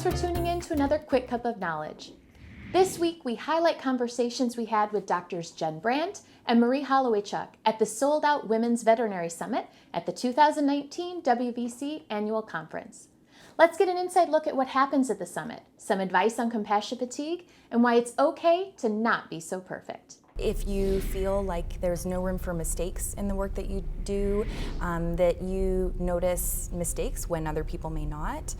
Thanks for tuning in to another Quick Cup of Knowledge. This week, we highlight conversations we had with Drs. Jen Brandt and Marie Holowaychuk at the sold-out Women's Veterinary Summit at the 2019 WVC Annual Conference. Let's get an inside look at what happens at the summit, some advice on compassion fatigue, and why it's okay to not be so perfect. If you feel like there's no room for mistakes in the work that you do, that you notice mistakes when other people may not,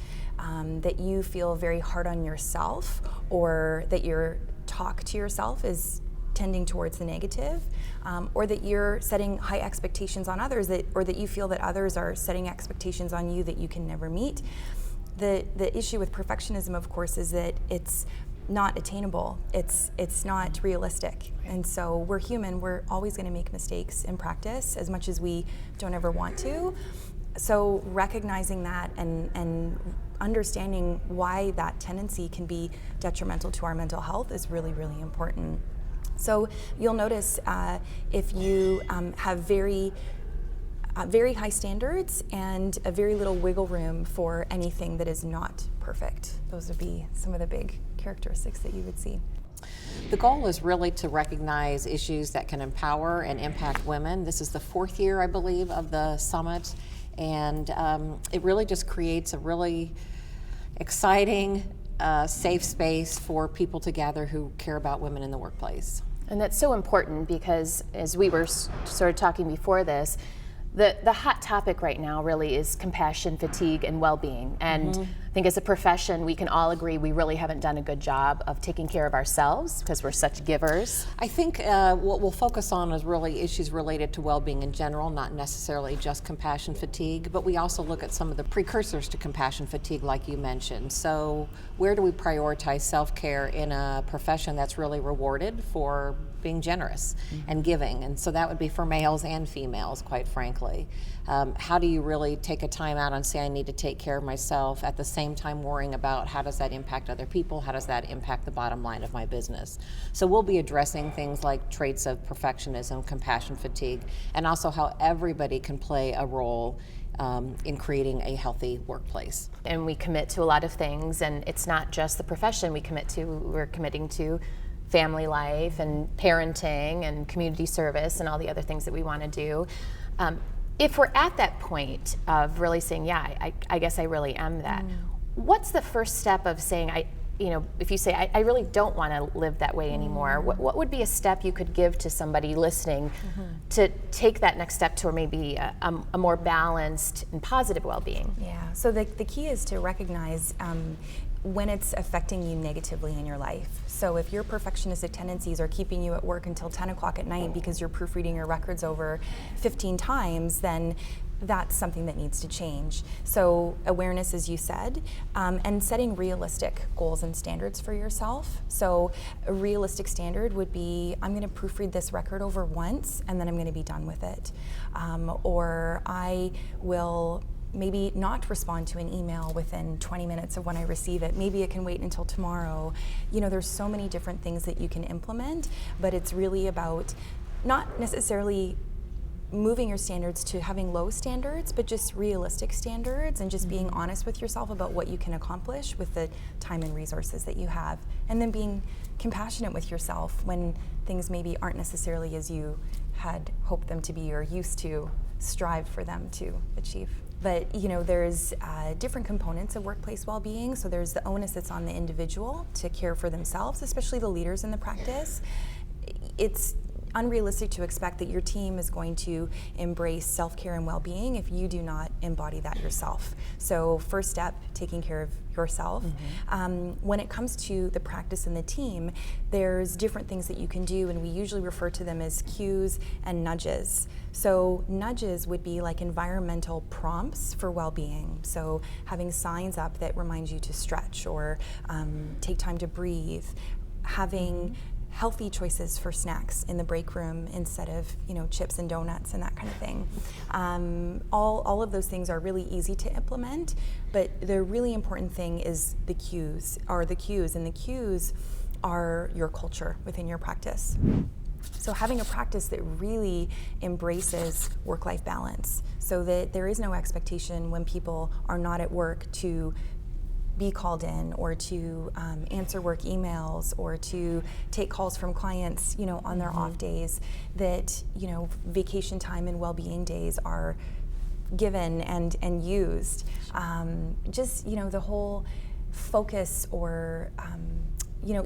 that you feel very hard on yourself, or that your talk to yourself is tending towards the negative, or that you're setting high expectations on others, or that you feel that others are setting expectations on you that you can never meet. The issue with perfectionism, of course, is that it's not attainable. It's not realistic. And so we're human. We're always going to make mistakes in practice as much as we don't ever want to. So recognizing that and understanding why that tendency can be detrimental to our mental health is really, really important. So you'll notice if you have very high standards and a very little wiggle room for anything that is not perfect. Those would be some of the big characteristics that you would see. The goal is really to recognize issues that can empower and impact women. This is the fourth year, I believe, of the summit, and it really just creates a really exciting, safe space for people to gather who care about women in the workplace. And that's so important because, as we were sort of talking before this, the hot topic right now really is compassion, fatigue, and well-being. And I think as a profession, we can all agree we really haven't done a good job of taking care of ourselves because we're such givers. I think what we'll focus on is really issues related to well-being in general, not necessarily just compassion fatigue, but we also look at some of the precursors to compassion fatigue like you mentioned. So where do we prioritize self-care in a profession that's really rewarded for being generous and giving? And so that would be for males and females, quite frankly. How do you really take a time out and say, I need to take care of myself, at the same time worrying about how does that impact other people, how does that impact the bottom line of my business? So we'll be addressing things like traits of perfectionism, compassion fatigue, and also how everybody can play a role in creating a healthy workplace. And we commit to a lot of things, and it's not just the profession we're committing to family life and parenting and community service and all the other things that we want to do. If we're at that point of really saying, yeah, I guess I really am that, what's the first step of saying, if you say, I really don't want to live that way anymore, what would be a step you could give to somebody listening to take that next step toward maybe a more balanced and positive well-being? Yeah, so the key is to recognize when it's affecting you negatively in your life. So if your perfectionistic tendencies are keeping you at work until 10 o'clock at night because you're proofreading your records over 15 times, then that's something that needs to change. So awareness, as you said, and setting realistic goals and standards for yourself. So a realistic standard would be, I'm going to proofread this record over once and then I'm going to be done with it. Or I will maybe not respond to an email within 20 minutes of when I receive it. Maybe it can wait until tomorrow. There's so many different things that you can implement, but it's really about not necessarily moving your standards to having low standards, but just realistic standards and just being honest with yourself about what you can accomplish with the time and resources that you have. And then being compassionate with yourself when things maybe aren't necessarily as you had hoped them to be or used to strive for them to achieve. But there's different components of workplace well-being. So there's the onus that's on the individual to care for themselves, especially the leaders in the practice. It's unrealistic to expect that your team is going to embrace self-care and well-being if you do not embody that yourself. So first step, taking care of yourself. When it comes to the practice and the team, there's different things that you can do, and we usually refer to them as cues and nudges. So nudges would be like environmental prompts for well-being. So having signs up that remind you to stretch or take time to breathe, having healthy choices for snacks in the break room instead of chips and donuts and that kind of thing. All of those things are really easy to implement, but the really important thing is the cues, and the cues are your culture within your practice. So having a practice that really embraces work-life balance so that there is no expectation when people are not at work to be called in, or to answer work emails, or to take calls from clients, on their off days, that, vacation time and well-being days are given and used. Just, the whole focus or,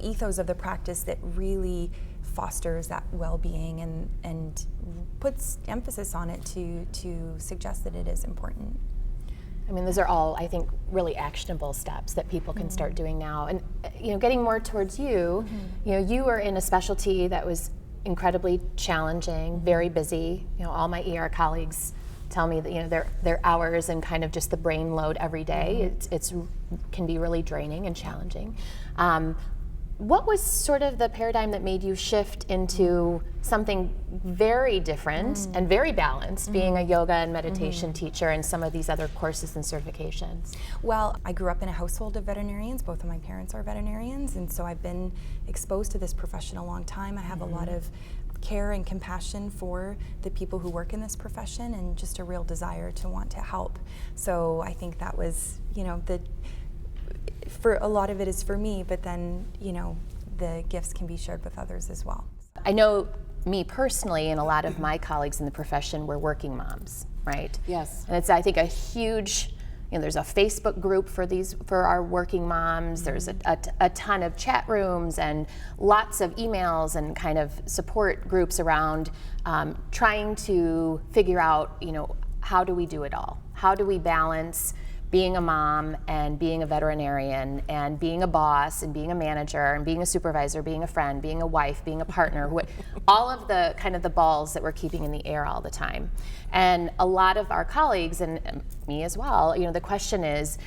ethos of the practice that really fosters that well-being and puts emphasis on it to suggest that it is important. I mean, those are all, I think, really actionable steps that people can start doing now. And, getting more towards you, you were in a specialty that was incredibly challenging, very busy. All my ER colleagues tell me that, their hours and kind of just the brain load every day, it's can be really draining and challenging. What was sort of the paradigm that made you shift into something very different and very balanced, being a yoga and meditation teacher and some of these other courses and certifications? Well, I grew up in a household of veterinarians. Both of my parents are veterinarians, and so I've been exposed to this profession a long time. I have a lot of care and compassion for the people who work in this profession, and just a real desire to want to help. So I think that was, for a lot of it is for me, but then, the gifts can be shared with others as well. I know me personally and a lot of my colleagues in the profession were working moms, right? Yes. And it's, I think, a huge, there's a Facebook group for our working moms. There's a ton of chat rooms and lots of emails and kind of support groups around trying to figure out, how do we do it all? How do we balance being a mom and being a veterinarian and being a boss and being a manager and being a supervisor, being a friend, being a wife, being a partner, all of the kind of the balls that we're keeping in the air all the time. And a lot of our colleagues, and me as well, the question is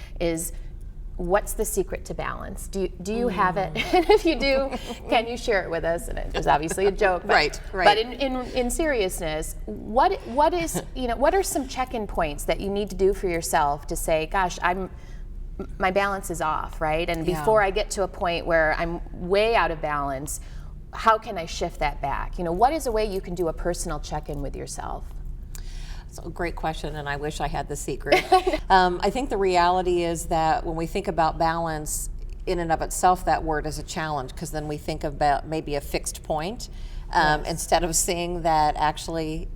what's the secret to balance? Do you have it? And if you do, can you share it with us? And it was obviously a joke, but, right. But in seriousness, what is what are some check-in points that you need to do for yourself to say, gosh, my balance is off, right? And before I get to a point where I'm way out of balance, how can I shift that back? What is a way you can do a personal check-in with yourself? It's a great question, and I wish I had the secret. I think the reality is that when we think about balance, in and of itself, that word is a challenge, because then we think about maybe a fixed point instead of seeing that actually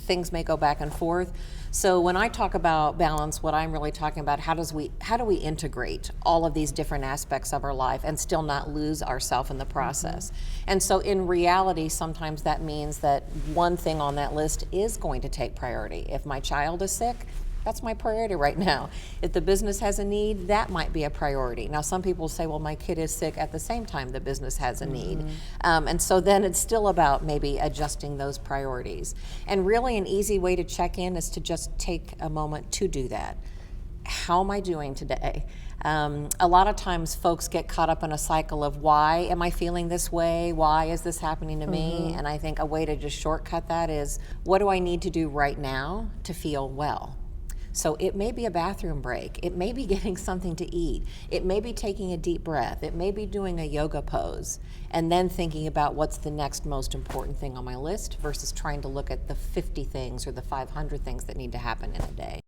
things may go back and forth. So when I talk about balance, what I'm really talking about, how do we integrate all of these different aspects of our life and still not lose ourselves in the process? And so in reality, sometimes that means that one thing on that list is going to take priority. If my child is sick, that's my priority right now. If the business has a need, that might be a priority. Now, some people say, well, my kid is sick at the same time the business has a need. And so then it's still about maybe adjusting those priorities. And really an easy way to check in is to just take a moment to do that. How am I doing today? A lot of times folks get caught up in a cycle of why am I feeling this way? Why is this happening to me? And I think a way to just shortcut that is, what do I need to do right now to feel well? So it may be a bathroom break, it may be getting something to eat, it may be taking a deep breath, it may be doing a yoga pose, and then thinking about what's the next most important thing on my list versus trying to look at the 50 things or the 500 things that need to happen in a day.